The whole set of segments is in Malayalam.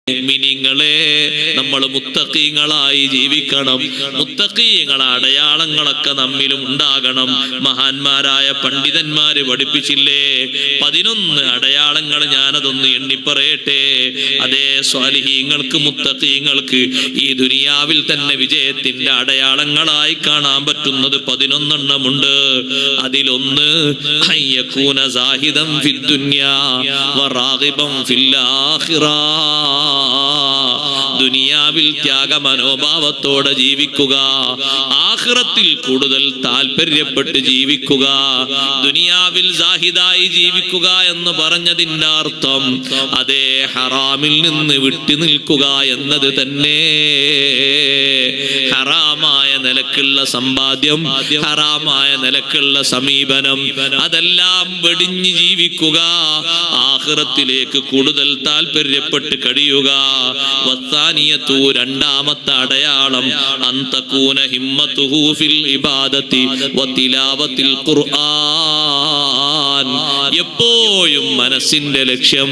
മുഅ്മിനീങ്ങളെ, നമ്മൾ മുത്തഖീങ്ങളായി ജീവിക്കണം. മുത്തഖീങ്ങളെ അടയാളങ്ങളൊക്കെ നമ്മിലും ഉണ്ടാകണം. മഹാന്മാരായ പണ്ഡിതന്മാര് പഠിപ്പിച്ചില്ലേ 11 അടയാളങ്ങൾ. ഞാനതൊന്ന് എണ്ണിപ്പറയട്ടെ. അതേ, സ്വാലിഹീങ്ങൾക്ക് മുത്തഖീങ്ങൾക്ക് ഈ ദുനിയാവിൽ തന്നെ വിജയത്തിന്റെ അടയാളങ്ങളായി കാണാൻ പറ്റുന്നത് 11 എണ്ണമുണ്ട്. അതിലൊന്ന് അയ്യകൂന സാഹിദൻ ഫിദ്ദുനിയാ വറാഗിബൻ ഫിൽ ആഖിറ. ദുനിയാവിൽ ത്യാഗമനോഭാവത്തോടെ ജീവിക്കുക, ആഖിറത്തിൽ കൂടുതൽ താല്പര്യപ്പെട്ട് ജീവിക്കുക. ദുനിയാവിൽ സാഹിദായി ജീവിക്കുക എന്ന് പറഞ്ഞതിന്റെ അർത്ഥം അതേ ഹറാമിൽ നിന്ന് വിട്ടു നിൽക്കുക എന്നത് തന്നെ. ഹറാമായ നിലക്കുള്ള സമ്പാദ്യം, ഹറാമായ നിലക്കുള്ള സമീപനം, അതെല്ലാം വെടിഞ്ഞു ജീവിക്കുക, ആഖിറത്തിലേക്ക് കൂടുതൽ താല്പര്യപ്പെട്ട് കഴിയുക. വത്താനിയത്തു, രണ്ടാമത്തെ അടയാളം അന്തകൂന ഹിമ്മത്തുഹു ഫിൽ ഇബാദത്തി വതിലാവത്തിൽ ഖുർആൻ. എപ്പോഴും മനസ്സിന്റെ ലക്ഷ്യം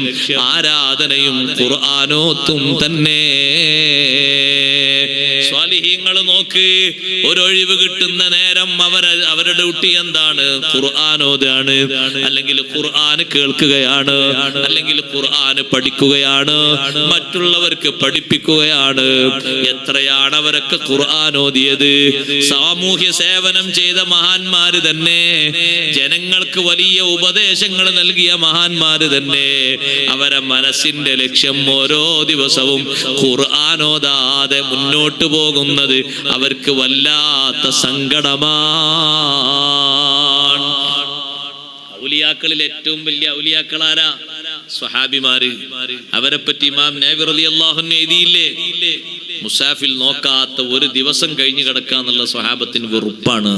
ആരാധനയും ഖുർആനോത്തും തന്നെ. സ്വാലിഹീങ്ങൾ നോക്ക്, ഒരൊഴിവ് കിട്ടുന്ന നേരം അവരുടെ ഡ്യൂട്ടി എന്താണ്? ഖുർആൻ ഓതാണ്, അല്ലെങ്കിൽ ഖുർആൻ കേൾക്കുകയാണ്, അല്ലെങ്കിൽ ഖുർആൻ പഠിക്കുകയാണ്, മറ്റുള്ളവർക്ക് പഠിപ്പിക്കുകയാണ്. എത്രയാണ് അവരൊക്കെ ഖുർആൻ ഓതിയത്? സാമൂഹ്യ സേവനം ചെയ്ത മഹാന്മാര് തന്നെ, ജനങ്ങൾക്ക് വലിയ ഉപദേശങ്ങൾ നൽകിയ മഹാന്മാര് തന്നെ, അവരെ മനസ്സിന്റെ ലക്ഷ്യം ഓരോ ദിവസവും ഖുർആൻ ഓതാതെ മുന്നോട്ട് പോകുന്നത് അവർക്ക് വല്ലാത്ത സങ്കടമാണ്. ഔലിയാക്കളിൽ ഏറ്റവും വലിയ ഔലിയാക്കളാരാ? സ്വഹാബിമാര്. അവരെ പറ്റി ഇമാം നബി റളിയല്ലാഹു അൻഹു എഴുതിയില്ലേ, മുസാഫിൽ നോക്കാത്ത ഒരു ദിവസം കഴിഞ്ഞു കിടക്കാന്നുള്ള സ്വഹാബത്തിന് വെറുപ്പാണ്.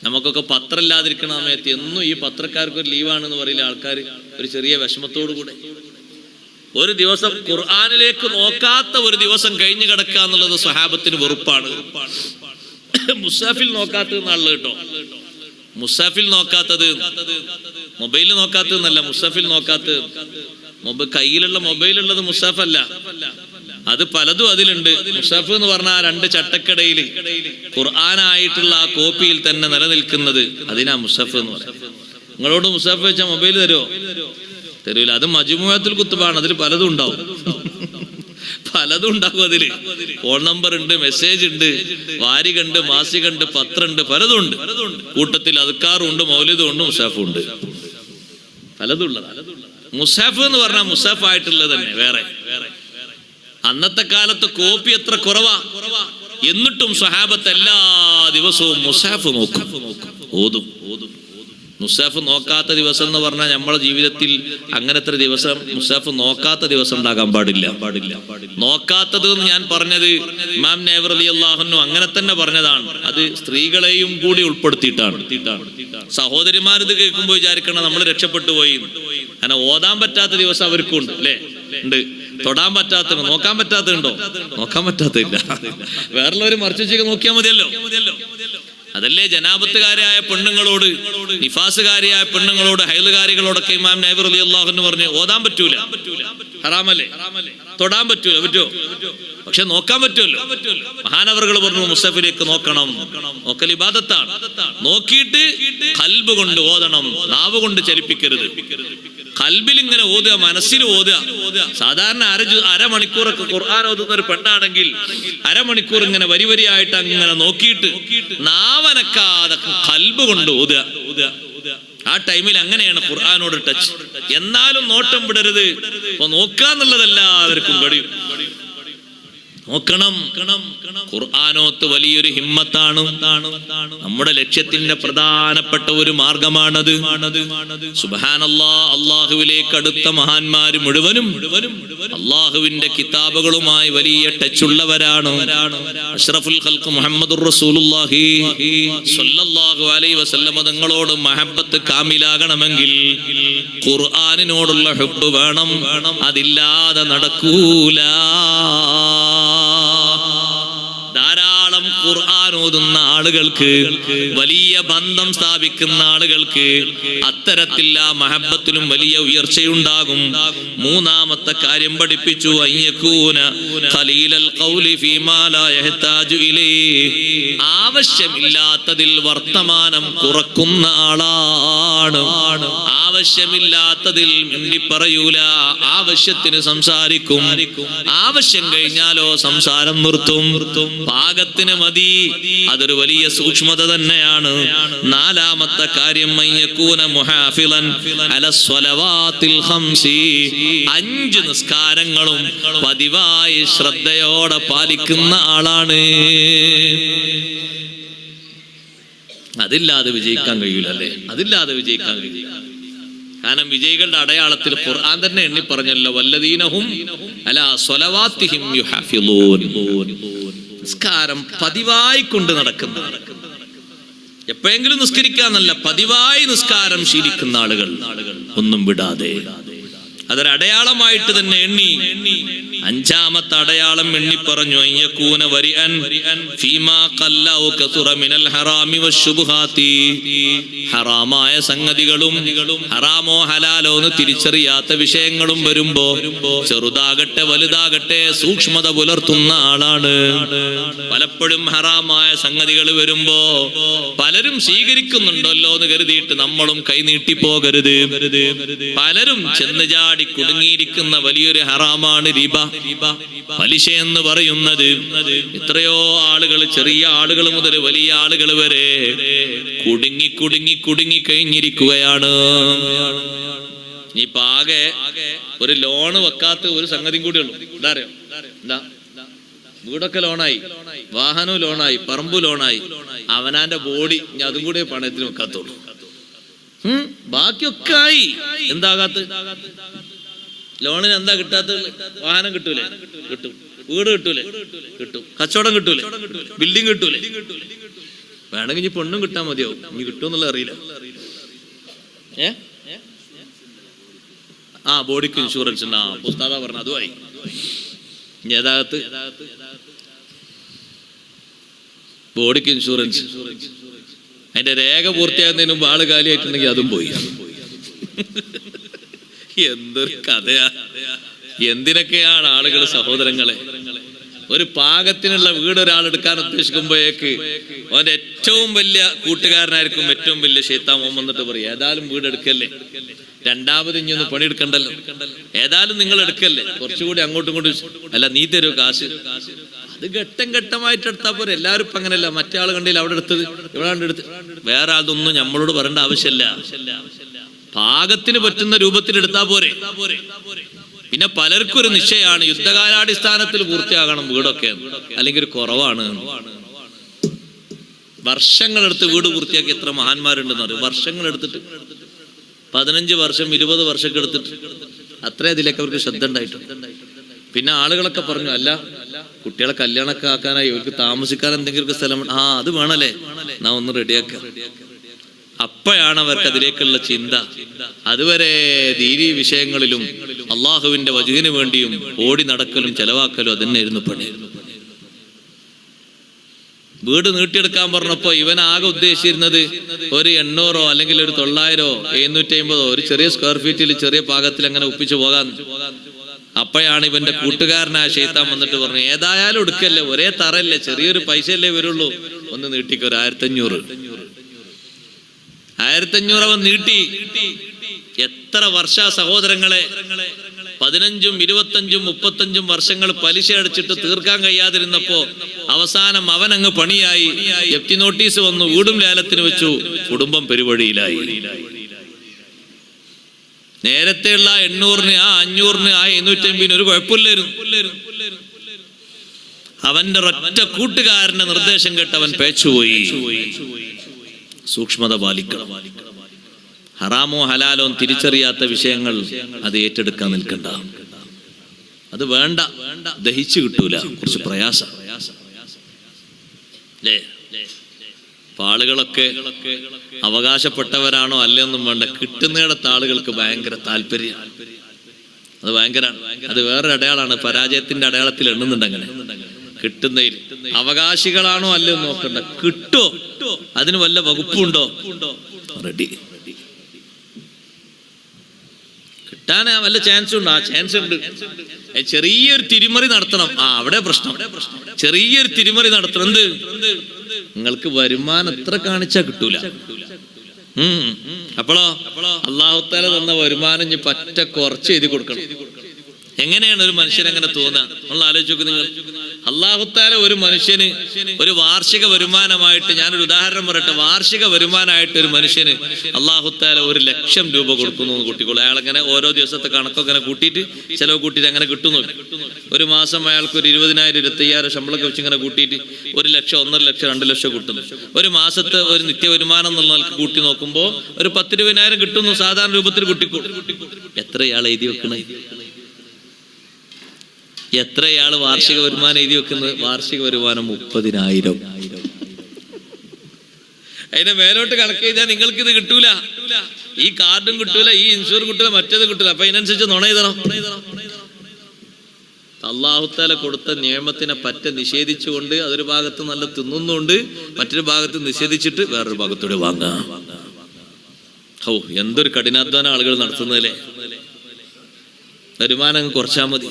നമുക്കൊക്കെ പത്രം ഇല്ലാതിരിക്കണ സമയത്ത് എന്നും ഈ പത്രക്കാർക്ക് ഒരു ലീവാണെന്ന് പറയില്ല ആൾക്കാർ, ഒരു ചെറിയ വിഷമത്തോടു കൂടെ. ഒരു ദിവസം ഖുർആനിലേക്ക് നോക്കാത്ത ഒരു ദിവസം കഴിഞ്ഞു കിടക്കുക എന്നുള്ളത് സ്വഹാബത്തിന് വെറുപ്പാണ്. മുസാഫിൽ നോക്കാത്തത് നാളെ കേട്ടോ, മുസാഫിൽ നോക്കാത്തത്, മൊബൈലിൽ നോക്കാത്തതെന്നല്ല, മുസാഫിൽ നോക്കാത്തത്. കയ്യിലുള്ള മൊബൈലുള്ളത് മുസാഫല്ല, അത് പലതും അതിലുണ്ട്. മുസാഫ് എന്ന് പറഞ്ഞാൽ 2 ചട്ടക്കടയിൽ ഖുർആനായിട്ടുള്ള ആ കോപ്പിയിൽ തന്നെ നിലനിൽക്കുന്നത്, അതിനാ മുസാഫ് എന്ന് പറയാം. നിങ്ങളോട് മുസാഫ് വെച്ചാൽ മൊബൈൽ തരുമോ? തരൂല. അത് മജ്മുഅത്തുൽ കുത്തുബാണ്, അതിൽ പലതും ഉണ്ടാവും, പലതും ഉണ്ടാകും. അതില് ഫോൺ നമ്പർ ഉണ്ട്, മെസ്സേജ് ഉണ്ട്, വാരികണ്ട്, മാസികണ്ട്, പത്രമുണ്ട്, പലതും ഉണ്ട്. കൂട്ടത്തിൽ അദ്കാറും ഉണ്ട്, മൗലിദും ഉണ്ട്, മുസാഫും ഉണ്ട്, പലതും ഉള്ളത്. മുസാഫ് എന്ന് പറഞ്ഞാൽ മുസാഫ് ആയിട്ടുള്ളത് തന്നെ വേറെ. അന്നത്തെ കാലത്ത് കോപ്പി എത്ര കുറവാ, എന്നിട്ടും സ്വഹാബത്ത് എല്ലാ ദിവസവും മുസാഫ് നോക്കും, ഓതും. മുസാഫ് നോക്കാത്ത ദിവസം എന്ന് പറഞ്ഞാൽ നമ്മുടെ ജീവിതത്തിൽ അങ്ങനത്തെ ദിവസം, മുസാഫ് നോക്കാത്ത ദിവസം ഉണ്ടാകാൻ പാടില്ല. നോക്കാത്തത് എന്ന് ഞാൻ പറഞ്ഞത് ഇമാം നബി റളിയല്ലാഹു അൻഹു അങ്ങനെ തന്നെ പറഞ്ഞതാണ്. അത് സ്ത്രീകളെയും കൂടി ഉൾപ്പെടുത്തിയിട്ടാണ്. സഹോദരിമാരിത് കേൾക്കുമ്പോൾ വിചാരിക്കണം നമ്മൾ രക്ഷപ്പെട്ടു പോയി. അങ്ങനെ ഓതാൻ പറ്റാത്ത ദിവസം അവർക്കും ഉണ്ട്, അല്ലേ? ഉണ്ട്. തൊടാൻ പറ്റാത്തത്, നോക്കാൻ പറ്റാത്തതുണ്ടോ? നോക്കാൻ പറ്റാത്തില്ല. വേറുള്ളവര് മറിച്ച് വെച്ചൊക്കെ നോക്കിയാൽ മതിയല്ലോ. അതല്ലേ ജനാബത്തുകാരായ പെണ്ണുങ്ങളോട്, നിഫാസുകാരിയായ പെണ്ണുങ്ങളോട്, ഹൈലുകാരികളോടൊക്കെ ഇമാം നബി റളിയല്ലാഹു അൻഹു പറഞ്ഞു ഓതാൻ പറ്റൂല, ഹറാമല്ലേ, തൊടാൻ പറ്റൂല, പറ്റുമോ? പക്ഷെ നോക്കാൻ പറ്റുമല്ലോ. മഹാനവറുകൾ പറഞ്ഞു മുസഫിലേക്ക് നോക്കണം, നോക്കൽ ഇബാദത്താണ്. നോക്കിയിട്ട് ഖൽബ് കൊണ്ട് ഓതണം, നാവ് കൊണ്ട് ചലിപ്പിക്കരുത്. ഖൽബിൽ ഇങ്ങനെ ഓതുക, മനസ്സിൽ ഓതുക. സാധാരണ അരമണിക്കൂറൊക്കെ ഖുർആൻ ഓതുന്ന ഒരു പെണ്ണാണെങ്കിൽ അരമണിക്കൂർ ഇങ്ങനെ വരിവരിയായിട്ട് അങ്ങനെ നോക്കിയിട്ട് നാവനക്കാതെ ഖൽബ് കൊണ്ട് ഓതുക. ആ ടൈമിൽ അങ്ങനെയാണ് ഖുർആനോട് ടച്ച്. എന്നാലും നോട്ടം വിടരുത്. അപ്പൊ നോക്കാന്നുള്ളതെല്ലാവർക്കും കഴിയും. നോക്കണം. ഖുർആനോത്ത് വലിയൊരു ഹിമ്മത്താണ്. നമ്മുടെ ലക്ഷ്യത്തിന്റെ പ്രധാനപ്പെട്ട ഒരു മാർഗമാണത്. സുബ്ഹാനല്ലാഹ്, അള്ളാഹുവിലേക്ക് അടുത്ത മഹാന്മാര് മുഴുവനും അള്ളാഹുവിന്റെ കിതാബുകളുമായി വലിയ ടച്ച് ഉള്ളവരാണ്. അഷ്റഫുൽ ഖൽഖ് മുഹമ്മദുർ റസൂലുള്ളാഹി സ്വല്ലല്ലാഹു അലൈഹി വസല്ലം തങ്ങളോട് മഹബ്ബത്ത് കാമിലാകണമെങ്കിൽ ഖുർആനിനോടുള്ള ഹുബ്ബ് വേണം. അതില്ലാതെ നടക്കൂല. ധാരാളം ഖുർആൻ ഖുർആൻ ഓതുന്ന ആളുകൾക്ക്, വലിയ ബന്ധം സ്ഥാപിക്കുന്ന ആളുകൾക്ക് അത്തരത്തിൽ ആ മഹബത്തിലും വലിയ ഉയർച്ചയുണ്ടാകും. മൂന്നാമത്തെ കാര്യം പഠിപ്പിച്ചു, അയ്യകൂന ഖലീലൽ ഖൗലി ഫീമാ ലാ യഹ്താജു ഇലൈഹി, ആവശ്യമില്ലാത്തതിൽ വർത്തമാനം കുറക്കുന്ന ആളാണ്. ആവശ്യമില്ലാത്തതിൽ മിണ്ടി പറയൂല, ആവശ്യത്തിന് സംസാരിക്കും. ആവശ്യം കഴിഞ്ഞാലോ സംസാരം നിർത്തും. പാകത്തിന് മതി. അതൊരു വലിയ സൂക്ഷ്മത തന്നെയാണ്. നാലാമത്തെ കാര്യം, അയ്യകൂന മുഹാഫിളൻ അലസ്വലവാത്തിൽ ഖംസി, 5 നിസ്കാരങ്ങളും പതിവായി ശ്രദ്ധയോടെ പാലിക്കുന്ന ആളാണ്. അതില്ലാതെ വിജയിക്കാൻ കഴിയൂലല്ലേ? അതില്ലാതെ വിജയിക്കാൻ കഴിയില്ല. കാരണം വിജയികളുടെ അടയാളത്തിൽ ഖുർആൻ തന്നെ എണ്ണി പറഞ്ഞല്ലോ, വല്ലദീനഹും അലാ സ്വലവാത്തിഹിം യുഹാഫിളൂൻ. നിസ്കാരം പതിവായി കൊണ്ട് നടക്കുന്ന, എപ്പോഴെങ്കിലും നിസ്കരിക്കാന്നല്ല, പതിവായി നിസ്കാരം ശീലിക്കുന്ന ആളുകൾ, ഒന്നും വിടാതെ. അതൊരടയാളമായിട്ട് തന്നെ എണ്ണി. 5ാമത്തെ അടയാളം എണ്ണി പറഞ്ഞു, അയ്യകൂന വരിഅൻ ഫീമാ ഖല്ല ഔ കസുറ മിനൽ ഹറാമി വശുബ്ഹാത്തി, ഹറാമായ സംഗതികളും ഹറാമോ ഹലാലോ എന്ന് തിരിച്ചറിയാത്ത വിഷയങ്ങളും വരുമ്പോ, ചെറുതാകട്ടെ വലുതാകട്ടെ സൂക്ഷ്മത പുലർത്തുന്ന ആളാണ്. പലപ്പോഴും ഹറാമായ സംഗതികൾ വരുമ്പോ പലരും സ്വീകരിക്കുന്നുണ്ടല്ലോ എന്ന് കരുതിയിട്ട് നമ്മളും കൈനീട്ടി പോകരുത്. പലരും ചെന്ന് ചാടി കുടുങ്ങിയിരിക്കുന്ന വലിയൊരു ഹറാമാണ് റിബ, പലിശ എന്ന് പറയുന്നത്. എത്രയോ ആളുകൾ, ചെറിയ ആളുകൾ മുതൽ വലിയ ആളുകൾ വരെ കുടുങ്ങി കുടുങ്ങി കുടുങ്ങി കഴിഞ്ഞിരിക്കുകയാണ്. ഇനിയിപ്പോ ആകെ ഒരു ലോണ് വെക്കാത്ത ഒരു സംഗതിയും കൂടി ഉള്ളൂ. എന്താ അറിയോ? എന്താ? വീടൊക്കെ ലോണായി, വാഹനവും ലോണായി, പറമ്പ് ലോണായി, അവനാന്റെ ബോഡി ഞാൻ അതും കൂടെ പണയത്തിന് വെക്കാത്തുള്ളൂ. ബാക്കിയൊക്കെ ആയി. എന്താകാത്ത? ലോണിന് എന്താ കിട്ടാത്തത്? വാഹനം കിട്ടൂലേ? കിട്ടും. വീട് കിട്ടൂലേ? കിട്ടും. കച്ചവടം കിട്ടൂലേ? ബിൽഡിംഗ് കിട്ടൂലേ? വേണമെങ്കിൽ ഇനി പെണ്ണും കിട്ടാൻ മതിയാവും. ഇനി കിട്ടുമെന്നുള്ള അറിയില്ല. ബോഡിക്ക് ഇൻഷുറൻസ് ഉണ്ട്. പുസ്തക പറഞ്ഞ അതുമായി. ഇനി ഏതാകത്ത്? ബോഡിക്ക് ഇൻഷുറൻസ്. അതിന്റെ രേഖ പൂർത്തിയാകുന്നതിന് മുമ്പ് ആള് കാലിയായിട്ടുണ്ടെങ്കിൽ അതും പോയി. എന്തൊരു കഥയാ! എന്തിനൊക്കെയാണ് ആളുകൾ, സഹോദരങ്ങളെ. ഒരു പാകത്തിനുള്ള വീട് ഒരാൾ എടുക്കാൻ ഉദ്ദേശിക്കുമ്പോഴേക്ക് അവന്റെ ഏറ്റവും വലിയ കൂട്ടുകാരനായിരിക്കും ഏറ്റവും വലിയ ശൈത്താൻ വന്നിട്ട് പറയും, ഏതായാലും വീട് എടുക്കല്ലേ, രണ്ടാമത് ഇനിയൊന്ന് പണിയെടുക്കണ്ടല്ലോ, ഏതായാലും നിങ്ങൾ എടുക്കല്ലേ, കുറച്ചുകൂടി അങ്ങോട്ടും ഇങ്ങോട്ടും, അല്ല നീ തരൂ കാശ്. അത് ഘട്ടം ഘട്ടമായിട്ട് എടുത്താൽ പോരെ. എല്ലാവരും ഇപ്പൊ അങ്ങനെയല്ല. മറ്റേ ആൾ കണ്ടില്ല, അവിടെ എടുത്തത്, ഇവിടെ എടുത്ത്. വേറെ അതൊന്നും നമ്മളോട് പറയേണ്ട ആവശ്യമില്ല. പാകത്തിന് പറ്റുന്ന രൂപത്തിൽ എടുത്താൽ പോരെ. പിന്നെ പലർക്കും ഒരു നിശ്ചയമാണ്, യുദ്ധകാലാടിസ്ഥാനത്തിൽ പൂർത്തിയാകണം വീടൊക്കെ, അല്ലെങ്കിൽ ഒരു കുറവാണ്. വർഷങ്ങളെടുത്ത് വീട് പൂർത്തിയാക്കി എത്ര മഹാന്മാരുണ്ടെന്ന് പറയും. വർഷങ്ങളെടുത്തിട്ട് 15 വർഷം 20 വർഷമൊക്കെ എടുത്തിട്ട് അത്രേ അതിലേക്ക് അവർക്ക് ശ്രദ്ധ ഉണ്ടായിട്ടുണ്ട്. പിന്നെ ആളുകളൊക്കെ പറഞ്ഞു, അല്ല കുട്ടികളെ കല്യാണമൊക്കെ ആക്കാനായി അവർക്ക് താമസിക്കാൻ എന്തെങ്കിലും സ്ഥലം, അത് വേണല്ലേ, നാ ഒന്ന് റെഡിയാക്ക. അപ്പോഴാണ് അവർക്ക് അതിലേക്കുള്ള ചിന്ത. അതുവരെ ദീനീ വിഷയങ്ങളിലും അള്ളാഹുവിന്റെ വജുഹിന് വേണ്ടിയും ഓടി നടക്കലും ചെലവാക്കലും അതന്നെയായിരുന്നു പണി. വീട് നീട്ടിയെടുക്കാൻ പറഞ്ഞപ്പോ ഇവനാകെ ഉദ്ദേശിച്ചിരുന്നത് ഒരു 800 അല്ലെങ്കിൽ ഒരു 900 750 ഒരു ചെറിയ സ്ക്വയർ ഫീറ്റിൽ ചെറിയ പാകത്തിൽ അങ്ങനെ ഒപ്പിച്ചു പോകാൻ. അപ്പോഴാണ് ഇവന്റെ കൂട്ടുകാരനായ ശൈത്താൻ വന്നിട്ട് പറഞ്ഞു, ഏതായാലും എടുക്കല്ലേ, ഒരേ തറല്ലേ, ചെറിയൊരു പൈസയല്ലേ വരുള്ളൂ, ഒന്ന് നീട്ടിക്ക്, ഒരു 1500 അവൻ നീട്ടി. എത്ര വർഷ സഹോദരങ്ങളെ, 15, 25, 35 വർഷങ്ങൾ പലിശ അടിച്ചിട്ട് തീർക്കാൻ കഴിയാതിരുന്നപ്പോ അവസാനം അവൻ അങ്ങ് പണിയായി. എഫ്റ്റി നോട്ടീസ് വന്നു, വീടും ലേലത്തിന് വെച്ചു, കുടുംബം പെരുവഴിയിലായി. നേരത്തെയുള്ള 800-ന് 500-ന് 750-ന് ഒരു കുഴപ്പമില്ലായിരുന്നു. അവന്റെ ഒറ്റ കൂട്ടുകാരന്റെ നിർദ്ദേശം കേട്ട് അവൻ പേച്ചുപോയി. സൂക്ഷ്മത പാലിക്കണം. ഹറാമോ ഹലാലോ തിരിച്ചറിയാത്ത വിഷയങ്ങൾ അത് ഏറ്റെടുക്കാൻ നിൽക്കണ്ട. അത് വേണ്ട, ദഹിച്ചു കിട്ടൂല, കുറച്ച് പ്രയാസം അല്ലേ. ആളുകളൊക്കെ അവകാശപ്പെട്ടവരാണോ അല്ലെന്നും വേണ്ട, കിട്ടുന്നിടത്ത് ആളുകൾക്ക് ഭയങ്കര താല്പര്യം. അത് ഭയങ്കര, അത് വേറൊരു അടയാളാണ്, പരാജയത്തിന്റെ അടയാളത്തിൽ എണ്ണുന്നുണ്ട്. അങ്ങനെ കിട്ടുന്നതിൽ അവകാശികളാണോ അല്ലയോ നോക്കണ്ട, കിട്ടോ അതിന് വല്ല വകുപ്പുണ്ടോ? റെഡി. കിട്ടാൻ വല്ല ചാൻസ് ഉണ്ടോ? ആ ചാൻസ് ഉണ്ട്. ചെറിയൊരു തിരിമറി നടത്തണം. അവിടെ പ്രശ്നം. ചെറിയൊരു തിരിമറി നടത്തണം. എന്ത്? നിങ്ങൾക്ക് വരുമാനം എത്ര കാണിച്ചാ കിട്ടൂല. അപ്പോഴോ അല്ലാഹു തആല തന്ന വരുമാനം ഇനി പറ്റ കുറച്ച് എഴുതി കൊടുക്കണം. എങ്ങനെയാണ് ഒരു മനുഷ്യൻ അങ്ങനെ തോന്നുക? നമ്മൾ ആലോചിച്ച് നോക്ക് നിങ്ങൾ. അല്ലാഹു തആല ഒരു മനുഷ്യന് ഒരു വാർഷിക വരുമാനമായിട്ട്, ഞാനൊരു ഉദാഹരണം പറയട്ടെ, വാർഷിക വരുമാനമായിട്ട് ഒരു മനുഷ്യന് അല്ലാഹു തആല 1,00,000 രൂപ കൊടുക്കുന്നു എന്ന് കൂട്ടിക്കോളൂ. അയാളങ്ങനെ ഓരോ ദിവസത്തെ കണക്കൊക്കെ കൂട്ടിയിട്ട് ചെലവ് കൂട്ടിയിട്ട് അങ്ങനെ കിട്ടുന്നു. ഒരു മാസം അയാൾക്ക് ഒരു 20,000 25,000 ശമ്പളമൊക്കെ വെച്ച് ഇങ്ങനെ കൂട്ടിയിട്ട് 1,00,000 1,50,000 2,00,000 കിട്ടുന്നു. ഒരു മാസത്തെ ഒരു നിത്യവരുമാനം എന്നുള്ള നിലക്ക് കൂട്ടി നോക്കുമ്പോൾ ഒരു 10,000-20,000 കിട്ടുന്നു സാധാരണ രൂപത്തിൽ കൂട്ടിക്കോളും. എത്ര ഇയാൾ എഴുതി വെക്കണേ? എത്ര ഇയാള് വാർഷിക വരുമാനം എഴുതി വെക്കുന്നത്? വാർഷിക വരുമാനം 30,000. അതിന്റെ മേലോട്ട് കണക്ക് ചെയ്താൽ നിങ്ങൾക്ക് ഇത് കിട്ടൂല. ഈ കാർഡും കിട്ടൂല, ഈ ഇൻഷുറൻസ് കിട്ടൂല, മറ്റേത് കിട്ടൂല. അപ്പൊ അതിനനുസരിച്ച് നുണ എഴുതണം. അല്ലാഹു തആല കൊടുത്ത നിയമത്തിനെ പറ്റ നിഷേധിച്ചുകൊണ്ട് അതൊരു ഭാഗത്ത് നല്ല തിന്നുന്നുണ്ട്, മറ്റൊരു ഭാഗത്ത് നിഷേധിച്ചിട്ട് വേറൊരു ഭാഗത്തൂടെ വാങ്ങാം. ഓ, എന്തൊരു കഠിനാധ്വാനം ആളുകൾ നടത്തുന്നതല്ലേ. വരുമാനം കുറച്ചാൽ മതി,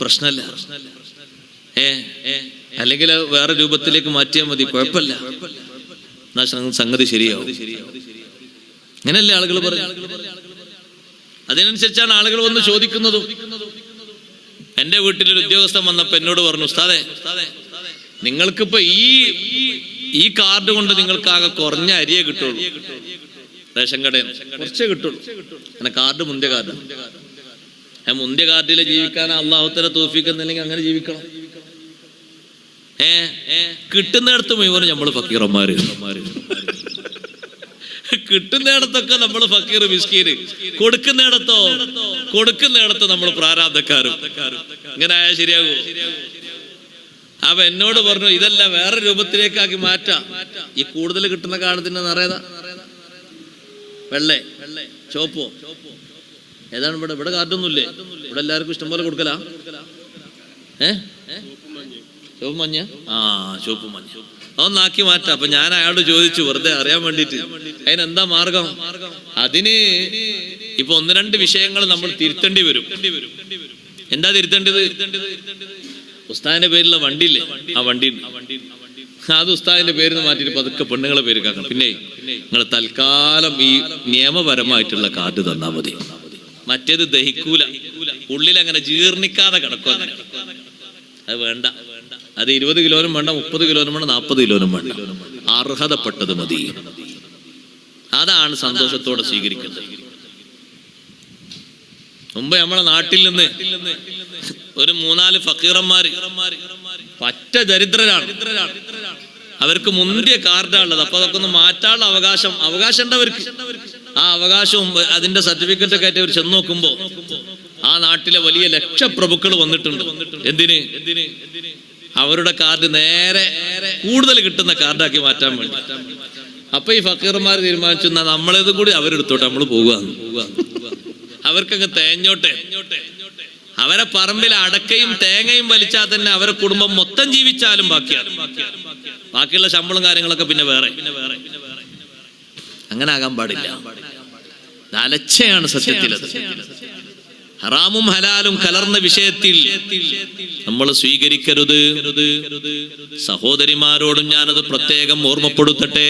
പ്രശ്നമല്ല. അല്ലെങ്കിൽ വേറെ രൂപത്തിലേക്ക് മാറ്റിയാൽ മതി, കുഴപ്പമില്ല, എന്നാ സംഗതി ശരിയാവും. അങ്ങനെയല്ലേ ആളുകൾ പറയും. അതിനനുസരിച്ചാണ് ആളുകൾ വന്ന് ചോദിക്കുന്നതും. എന്റെ വീട്ടിലൊരു ഉദ്യോഗസ്ഥൻ വന്നപ്പോ എന്നോട് പറഞ്ഞു, ഉസ്താദേ, നിങ്ങൾക്കിപ്പോ ഈ കാർഡ് കൊണ്ട് നിങ്ങൾക്ക് ആകെ കുറഞ്ഞ അരിയെ കിട്ടുള്ളൂ, റേഷൻ കടയിൽ കുറച്ചേ കിട്ടുള്ളൂ. അങ്ങനെ കാർഡ് മുന്തിയ കാർഡ്, മുന്തിയ കാർഡിലെ ജീവിക്കാൻ അല്ലാഹു തആല തൗഫീഖ് എന്നില്ലെങ്കിൽ അങ്ങനെ ജീവിക്കണം. കിട്ടുന്നിടത്ത് മുഴുവൻ നമ്മള് ഫക്കീറന്മാര്, കിട്ടുന്നിടത്തൊക്കെ നമ്മൾ ഫക്കീർ മിസ്കീന്, കൊടുക്കുന്നിടത്ത് നമ്മൾ പ്രാരാബ്ധക്കാരും. ഇങ്ങനെ ആയാൽ ശരിയാകൂ? അപ്പൊ എന്നോട് പറഞ്ഞു, ഇതല്ല വേറെ രൂപത്തിലേക്കാക്കി മാറ്റാം. ഈ കൂടുതൽ കിട്ടുന്ന കാർഡിന്റെ നിറയതാ, വെള്ളേ ചോപ്പോ ഏതാണ്? ഇവിടെ കാർഡൊന്നുമില്ലേ? ഇവിടെ എല്ലാവർക്കും ഇഷ്ടംപോലെ കൊടുക്കലാ. ചുവപ്പ് മഞ്ഞ, ചുവപ്പ് മഞ്ഞ അതൊന്നാക്കി മാറ്റാം. അപ്പൊ ഞാൻ അയാളോട് ചോദിച്ചു, വെറുതെ അറിയാൻ വേണ്ടിട്ട്, അതിനെന്താ മാർഗം? അതിന് ഇപ്പൊ 1-2 വിഷയങ്ങൾ നമ്മൾ തിരുത്തേണ്ടി വരും. എന്താ തിരുത്തേണ്ടത്? ഉസ്താദിന്റെ പേരിലുള്ള വണ്ടിയില്ലേ, ആ വണ്ടി അത് ഉസ്താദിന്റെ പേരിൽ മാറ്റിയിട്ട് പതുക്കെ പെണ്ണുങ്ങളെ പേര് കാക്കണം. പിന്നെ നിങ്ങൾ തൽക്കാലം ഈ നിയമപരമായിട്ടുള്ള കാർഡ് തന്നാ മതി. മറ്റേത് ദഹിക്കൂല, ഉള്ളിൽ അങ്ങനെ ജീർണിക്കാതെ കിടക്കും. അത് വേണ്ട. അത് 20 കിലോനും വേണ്ട, 30 കിലോനും വേണ്ട, 40 കിലോനും വേണ്ട. അർഹതപ്പെട്ടത് മതി. അതാണ് സന്തോഷത്തോടെ സ്വീകരിക്കേണ്ടത്. മുമ്പ് നമ്മളെ നാട്ടിൽ നിന്ന് ഒരു 3-4 ഫക്കീറന്മാര് പറ്റ ദരിദ്രരാണ്. അവർക്ക് മുന്തിയ കാർഡാണുള്ളത്. അപ്പൊ അതൊക്കെ ഒന്ന് മാറ്റാനുള്ള അവകാശം ഉണ്ട് അവർക്ക്. ആ അവകാശവും അതിന്റെ സർട്ടിഫിക്കറ്റ് ഒക്കെ ആയിട്ട് അവർ ചെന്ന് നോക്കുമ്പോ ആ നാട്ടിലെ വലിയ ലക്ഷപ്രഭുക്കൾ വന്നിട്ടുണ്ട്. എന്തിന്? അവരുടെ കാർഡ് നേരെ കൂടുതൽ കിട്ടുന്ന കാർഡാക്കി മാറ്റാൻ വേണ്ടി. അപ്പൊ ഈ ഫക്കീർമാർ തീരുമാനിച്ചു, നമ്മളേതും കൂടി അവരെടുത്തോട്ടെ, നമ്മൾ പോകുക. അവർക്കങ്ങ് തേഞ്ഞോട്ടെ. അവരെ പറമ്പിൽ അടക്കയും തേങ്ങയും വലിച്ചാൽ തന്നെ അവരെ കുടുംബം മൊത്തം ജീവിച്ചാലും ബാക്കിയുള്ള ശമ്പളം കാര്യങ്ങളൊക്കെ പിന്നെ വേറെ. അങ്ങനെ ആകാൻ പാടില്ല. അലച്ചയാണ് സത്യത്തിൽ. ഹറാമും ഹലാലും കലർന്ന വിഷയത്തിൽ നമ്മൾ സ്വീകരിക്കരുത്. സഹോദരിമാരോടും ഞാനത് പ്രത്യേകം ഓർമ്മപ്പെടുത്തട്ടെ.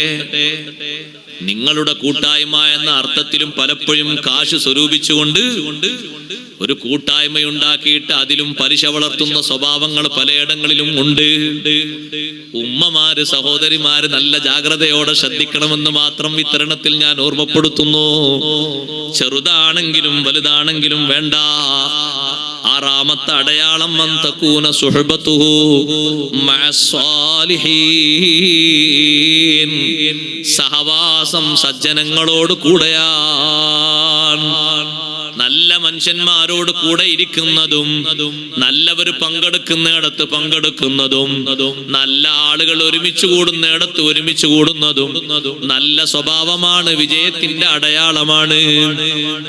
നിങ്ങളുടെ കൂട്ടായ്മ എന്ന അർത്ഥത്തിലും പലപ്പോഴും കാശ് സ്വരൂപിച്ചുകൊണ്ട് ഒരു കൂട്ടായ്മയുണ്ടാക്കിയിട്ട് അതിലും പലിശ വളർത്തുന്ന സ്വഭാവങ്ങൾ പലയിടങ്ങളിലും ഉണ്ട്. ഉമ്മമാര്, സഹോദരിമാര് നല്ല ജാഗ്രതയോടെ ശ്രദ്ധിക്കണമെന്ന് മാത്രം ഇത്തരണത്തിൽ ഞാൻ ഓർമ്മപ്പെടുത്തുന്നു. ചെറുതാണെങ്കിലും വലുതാണെങ്കിലും വേണ്ട. 6ാമത്തെ അടയാളം മൻ തകൂന സുഹബതുഹു മഅസ്സാലിഹീൻ, സഹവാസം സജ്ജനങ്ങളോട് കൂടെയാണ്. നല്ല മനുഷ്യന്മാരോട് കൂടെ ഇരിക്കുന്നതും നല്ലവർ പങ്കെടുക്കുന്നിടത്ത് പങ്കെടുക്കുന്നതും നല്ല ആളുകൾ ഒരുമിച്ച് കൂടുന്നിടത്ത് ഒരുമിച്ച് കൂടുന്നതും നല്ല സ്വഭാവമാണ്, വിജയത്തിന്റെ അടയാളമാണ്.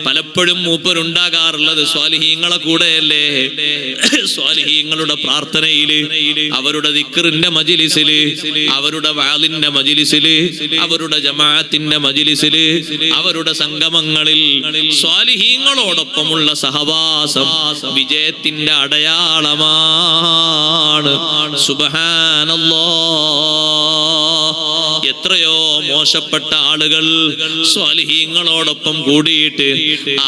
പലപ്പോഴും മൂപ്പരുണ്ടാകാറുള്ളത് സ്വാലിഹീങ്ങളെ കൂടെയല്ലേ? സ്വാലിഹീങ്ങളുടെ പ്രാർത്ഥനയില്, അവരുടെ ദിക്റിന്റെ മജ്‌ലിസില്, അവരുടെ വഅദിന്റെ മജ്‌ലിസില്, അവരുടെ ജമാഅത്തിന്റെ മജ്‌ലിസില്, അവരുടെ സംഗമങ്ങളിൽ സ്വാലിഹീങ്ങളോടൊപ്പമുള്ള സഹവാസം വിജയത്തിന്റെ അടയാളമാണ്. സുബ്ഹാനല്ലാഹ്. എത്രയോ മോശപ്പെട്ട ആളുകൾ സ്വാലിഹീങ്ങളോടൊപ്പം കൂടിയിട്ട്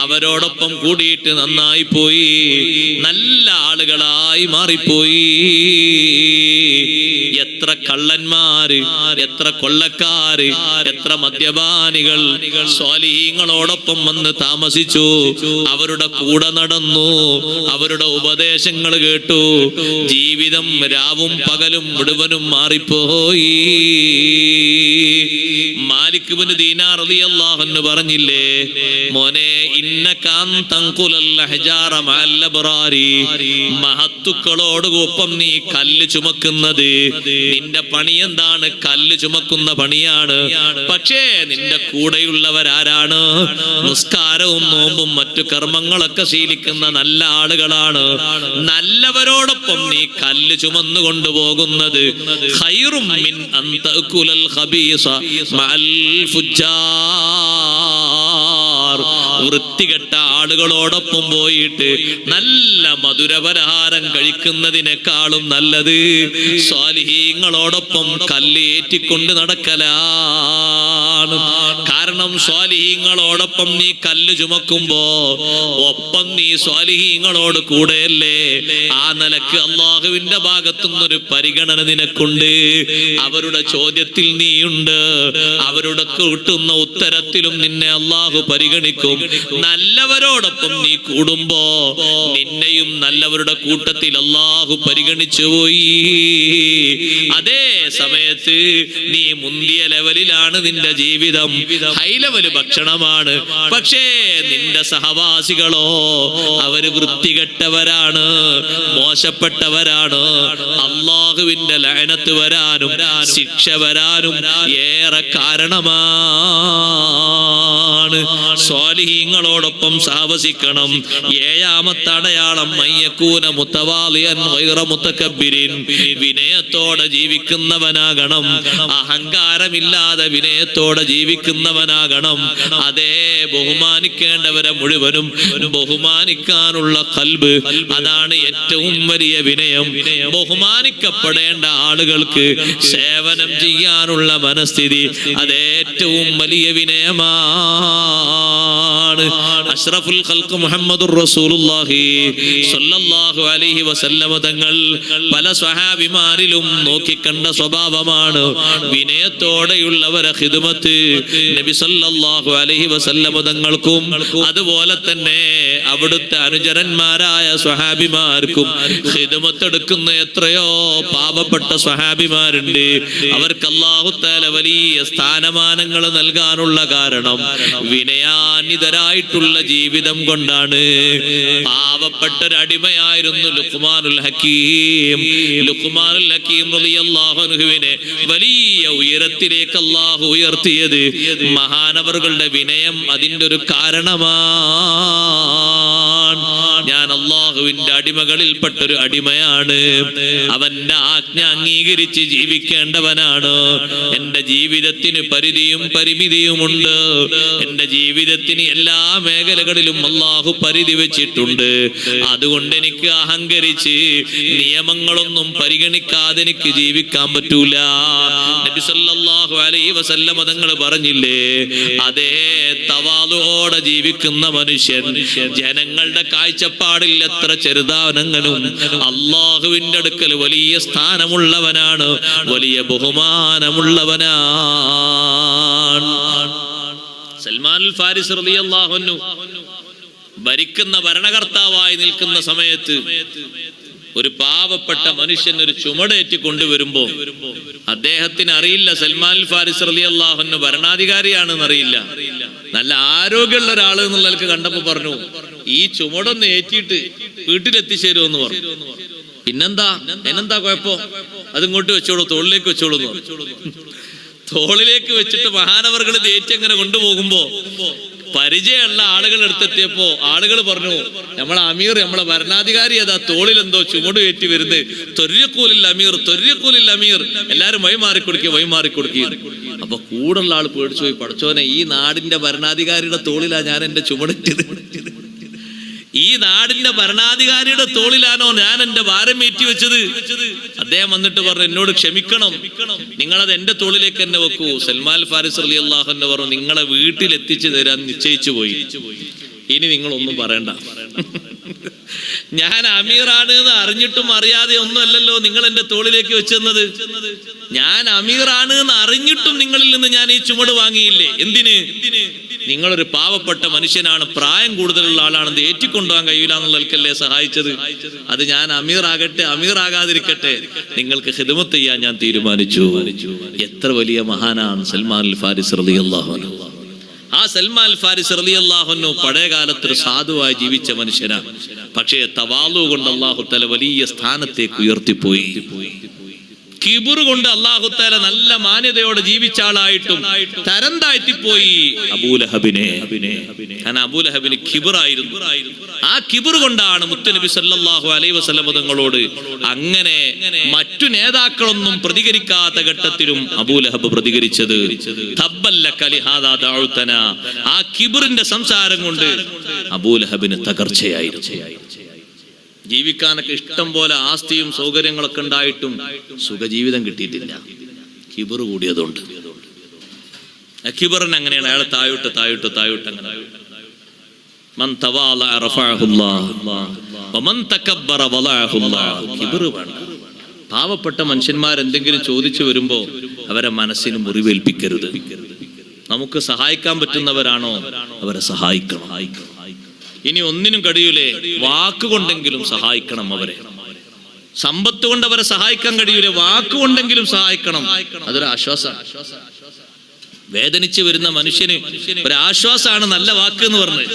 അവരോടൊപ്പം കൂടിയിട്ട് നന്നായി പോയി, നല്ല ആളുകളായി മാറിപ്പോയി. എത്ര കള്ളന്മാര്, എത്ര കൊള്ളക്കാര്, എത്ര മദ്യപാനികൾ സ്വാലിഹീങ്ങളോടൊപ്പം വന്ന് താമസിച്ചു, അവരുടെ കൂടെ നടന്നു, അവരുടെ ഉപദേശങ്ങൾ കേട്ടു, ജീവിതം രാവും പകലും മുഴുവനും മാറിപ്പോയി. മാലിക് ഇബ്നു ദീനാർ റളിയല്ലാഹു അൻഹു പറഞ്ഞില്ലേ, മോനെ ഇന്നകാൻ തൻഖുലൽ അഹ്ജാറ മഅൽ അബ്റാരി, മഹത്തുക്കളോടൊപ്പം നീ കല്ല് ചുമക്കുന്നത് നിന്റെ പണി എന്താണ്? കല്ല് ചുമക്കുന്ന പണിയാണ്. പക്ഷേ നിന്റെ കൂടെയുള്ളവരാരാണ്? നിസ്കാരവും നോമ്പും മറ്റു കർമ്മങ്ങളൊക്കെ ശീലിക്കുന്ന നല്ല ആളുകളാണ്. നല്ലവരോടൊപ്പം നീ കല്ല് ചുമന്നു കൊണ്ടുപോകുന്നത് ഖൈറും മിൻ അൻ തഅകുലൽ ഖബീസ മഅൽ ഫുജ്ജാർ. വൃത്തികെട്ട ആളുകളോടൊപ്പം പോയിട്ട് നല്ല മധുരപലഹാരം കഴിക്കുന്നതിനേക്കാളും നല്ലത് സ്വാലിഹീങ്ങളോടൊപ്പം കല്ലേറ്റിക്കൊണ്ട് നടക്കലാണ്. കാരണം സ്വാലിഹീങ്ങളോടൊപ്പം നീ കല്ല് ചുമക്കുമ്പോ ഒപ്പം നീ സ്വാലിഹീങ്ങളോട് കൂടെയല്ലേ? ആ നിലക്ക് അള്ളാഹുവിന്റെ ഭാഗത്തുനിന്നൊരു പരിഗണന നിനക്കുണ്ട്. അവരുടെ ചോദ്യത്തിൽ നീയുണ്ട്, അവരുടെ കിട്ടുന്ന ഉത്തരത്തിലും നിന്നെ അള്ളാഹു പരിഗണിക്കും. നല്ലവരോടൊപ്പം നീ കൂടുമ്പോ നിന്നെയും നല്ലവരുടെ കൂട്ടത്തിൽ അള്ളാഹു പരിഗണിച്ചു പോയി. അതേ സമയത്ത് നീ മുന്തിയ ലെവലിലാണ് നിന്റെ ജീവിതം, ഹൈ ലെവല് ഭക്ഷണമാണ്. പക്ഷേ നിന്റെ സഹവാസികളോ അവര് വൃത്തികെട്ടവരാണ്, മോശപ്പെട്ടവരാണ്. അള്ളാഹുവിന്റെ ലഅനത്ത് വരാനും ശിക്ഷ വരാനും ഏറെ കാരണമാണ്. സ്വാലിഹീങ്ങളോടൊപ്പം സഹവസിക്കണം. ഏഴാമത്തെ അടയാളം മയ്യകൂന മുതവാളിയൻ ഗൈറ മുതകബ്ബിരിൻ, വിനയത്തോടെ ജീവിക്കുന്നവനാകണം, അഹങ്കാരമില്ലാതെ വിനയത്തോടെ ജീവിക്കുന്നവനാകണം. അതേ ബഹുമാനിക്കേണ്ടവരെ മുഴുവനും ബഹുമാനിക്കാനുള്ള ഖൽബ്, അതാണ് ഏറ്റവും വലിയ വിനയം. ബഹുമാനിക്കപ്പെടേണ്ട ആളുകൾക്ക് സേവനം ചെയ്യാനുള്ള മനസ്ഥിതി, അതേറ്റവും വലിയ വിനയമാണ്. അഷ്റഫുൽ ഖൽഖ് മുഹമ്മദുർ റസൂലുള്ളാഹി സ്വല്ലല്ലാഹു അലൈഹി വസല്ലമ തങ്ങൾ പല സ്വഹാബിമാരിലും നോക്കിക്കണ്ട സ്വഭാവമാണ് വിനയത്തോടെയുള്ളവരെ ഖിദ്മത്ത്. നബി സല്ലല്ലാഹു അലൈഹി വസല്ലമ തങ്ങൾക്കും അതുപോലെ തന്നെ അവിടുത്തെ അനുചരന്മാരായ സ്വഹാബിമാർക്കും ഖിദ്മത്ത് എടുക്കുന്ന എത്രയോ പാവപ്പെട്ട സ്വഹാബിമാരുണ്ട്. അവർക്ക് അല്ലാഹു തആല വലിയ സ്ഥാനമാനങ്ങൾ നൽകാനുള്ള കാരണം വിനയാന്വിതരായിട്ടുള്ള ജീവിതം കൊണ്ടാണ്. പാവപ്പെട്ട ഒരു അടിമയായിരുന്നു ലുഖ്മാനുൽ ഹക്കീം. ലുഖ്മാനുൽ ഹക്കീം റളിയല്ലാഹു അൻഹുവിനെ വലിയ ഉയരത്തിലേക്ക് അല്ലാഹു ഉയർത്തിയത് മഹാനവറുകളുടെ വിനയം അതിന്റെ ഒരു കാരണമാണ്. ഞാൻ അല്ലാഹുവിന്റെ അടിമകളിൽപ്പെട്ട ഒരു അടിമയാണ്, അവന്റെ ആജ്ഞ അംഗീകരിച്ച് ജീവിക്കേണ്ടവനാണ്. എന്റെ ജീവിതത്തിന് പരിധിയും പരിമിതിയുമുണ്ട്. എന്റെ ജീവിതത്തിന് എല്ലാ മേഖലകളിലും അല്ലാഹു പരിധി വെച്ചിട്ടുണ്ട്. അതുകൊണ്ട് എനിക്ക് അഹങ്കരിച്ച് നിയമങ്ങളൊന്നും പരിഗണിക്കാതെ എനിക്ക് ജീവിക്കാൻ പറ്റൂല. നബി സല്ലല്ലാഹു അലൈഹി വസല്ലമ തങ്ങൾ പറഞ്ഞില്ലേ, അതേ തവാളുവോടെ ജീവിക്കുന്ന മനുഷ്യൻ ജനങ്ങളുടെ കാഴ്ചപ്പാടിൽ എത്ര ചെറുതാവനെങ്കിലും അള്ളാഹുവിന്റെ അടുക്കൽ വലിയ സ്ഥാനമുള്ളവനാണ്, വലിയ ബഹുമാനമുള്ളവനാണ്. സൽമാൻ ഫാരിസ് റളിയല്ലാഹു അൻഹു ഭരിക്കുന്ന ഭരണകർത്താവായി നിൽക്കുന്ന സമയത്ത് ഒരു പാവപ്പെട്ട മനുഷ്യൻ ഒരു ചുമടേറ്റി കൊണ്ടുവരുമ്പോ അദ്ദേഹത്തിന് അറിയില്ല സൽമാൻ ഫാരിസ് റളിയല്ലാഹു അൻഹു ഭരണാധികാരിയാണെന്ന് അറിയില്ല. നല്ല ആരോഗ്യമുള്ള ഒരാൾ എന്നുള്ളവർക്ക് കണ്ടപ്പോ പറഞ്ഞു, ഈ ചുമടൊന്ന് ഏറ്റിയിട്ട് വീട്ടിലെത്തിച്ചേരുമെന്ന് പറഞ്ഞു. പിന്നെന്താ കുഴപ്പം, അതിങ്ങോട്ട് വെച്ചോളൂ, തോളിലേക്ക് വെച്ചോളൂ എന്ന് പറഞ്ഞു. തോളിലേക്ക് വെച്ചിട്ട് മഹാനവറുകൾ തേറ്റി അങ്ങനെ കൊണ്ടുപോകുമ്പോ പരിചയമുള്ള ആളുകൾ എടുത്തെത്തിയപ്പോ ആളുകൾ പറഞ്ഞു, നമ്മളെ അമീർ, നമ്മളെ ഭരണാധികാരി അതാ തോളിൽ എന്തോ ചുമട് കയറ്റി വരുന്നത്, തൊര്യക്കൂലിൽ അമീർ, തൊര്യക്കൂലിൽ അമീർ, എല്ലാരും വഴിമാറിക്കൊടുക്കുക. അപ്പൊ കൂടുള്ള ആൾ പേടിച്ചു പോയി, പഠിച്ചോനെ, ഈ നാടിന്റെ ഭരണാധികാരിയുടെ തോളിലാ ഞാൻ എന്റെ ചുമടിട്ടത്, ഈ നാടിന്റെ ഭരണാധികാരിയുടെ തോളിലാണോ ഞാൻ എന്റെ ഭാരം ഏറ്റി വെച്ചത്. അദ്ദേഹം വന്നിട്ട് പറഞ്ഞു, എന്നോട് ക്ഷമിക്കണം, നിങ്ങളത് എന്റെ തോളിലേക്ക് തന്നെ വെക്കൂ. സൽമാൻ ഫാരിസ് റളിയല്ലാഹു അൻഹു പറഞ്ഞു, നിങ്ങളെ വീട്ടിൽ എത്തിച്ചു തരാൻ നിശ്ചയിച്ചു പോയി, ഇനി നിങ്ങളൊന്നും പറയണ്ട. ഞാൻ അമീറാണ് എന്ന് അറിഞ്ഞിട്ടും അറിയാതെ ഒന്നുമല്ലല്ലോ നിങ്ങൾ എന്റെ തോളിലേക്ക് വെച്ചെന്നത്. ഞാൻ അമീറാണ് എന്ന് അറിഞ്ഞിട്ടും നിങ്ങളിൽ നിന്ന് ഞാൻ ഈ ചുമട് വാങ്ങിയില്ലേ. എന്തിന്? നിങ്ങളൊരു പാവപ്പെട്ട മനുഷ്യനാണ്, പ്രായം കൂടുതലുള്ള ആളാണെന്ന് ഏറ്റിക്കൊണ്ടുപോകാൻ കഴിയില്ല എന്നുള്ളവർക്കല്ലേ സഹായിച്ചത്. അത് ഞാൻ അമീറാകട്ടെ അമീറാകാതിരിക്കട്ടെ, നിങ്ങൾക്ക് ഖിദ്മത്ത് ചെയ്യാൻ ഞാൻ തീരുമാനിച്ചു. എത്ര വലിയ മഹാനാണ് സൽമാൻ അൽ ഫാരിസ് റളിയല്ലാഹു അൻഹു. ആ സൽമാൻ അൽ ഫാരിസ് റളിയല്ലാഹു അൻഹു പഴയ കാലത്തൊരു സാധുവായി ജീവിച്ച മനുഷ്യനാണ്. പക്ഷേ തവാളു കൊണ്ട് അല്ലാഹു തആല വലിയ സ്ഥാനത്തേക്ക് ഉയർത്തിപ്പോയി. കിബുറ് കൊണ്ട് അല്ലാഹു തആല നല്ല മാന്യതയോടെ ജീവിച്ച ആളായിട്ടും തരം താഴ്ത്തിപ്പോയി അബൂലഹബിനെ. കാരണം അബൂലഹബിന് കിബറായിരുന്നു. ആ കിബുറ് കൊണ്ടാണ് മുത്തുനബി സല്ലല്ലാഹു അലൈഹി വസല്ലം തങ്ങളോട് അങ്ങനെ മറ്റു നേതാക്കളൊന്നും പ്രതികരിക്കാത്ത ഘട്ടത്തിലും അബൂലഹബ് പ്രതികരിച്ചത്. തബ്ബല്ലക ലിഹാദാ ദഅഉതന. ആ കിബറിന്റെ സംസാരം കൊണ്ട് അബൂലഹബിന് തകർച്ചയായിരുന്നു. ജീവിക്കാനൊക്കെ ഇഷ്ടം പോലെ ആസ്തിയും സൗകര്യങ്ങളൊക്കെ ഉണ്ടായിട്ടും സുഖജീവിതം കിട്ടിയിട്ടില്ല, കിബറ് കൂടിയതുകൊണ്ട്. കിബറിന് അങ്ങനെയാണ്, അയാൾ താഴോട്ട് അങ്ങനെ. മൻ തവാളഅ റഫഅഹുല്ലാഹ് വമൻ തകബ്ബറ വളഅഹുല്ലാഹ്. കിബറ് വേണ്ട. പാവപ്പെട്ട മനുഷ്യന്മാർ എന്തെങ്കിലും ചോദിച്ചു വരുമ്പോ അവരെ മനസ്സിന് മുറിവേൽപ്പിക്കരുത്. നമുക്ക് സഹായിക്കാൻ പറ്റുന്നവരാണോ അവരെ സഹായിക്കണം. ഇനി ഒന്നിനും കഴിയൂലേ, വാക്കുകൊണ്ടെങ്കിലും സഹായിക്കണം അവരെ. സമ്പത്ത് കൊണ്ട് അവരെ സഹായിക്കാൻ കഴിയൂലേ, വാക്കുകൊണ്ടെങ്കിലും സഹായിക്കണം. അതൊരു ആശ്വാസമാണ്. വേദനിച്ച് വരുന്ന മനുഷ്യന് ഒരു ആശ്വാസമാണ് നല്ല വാക്ക് എന്ന് പറഞ്ഞ്.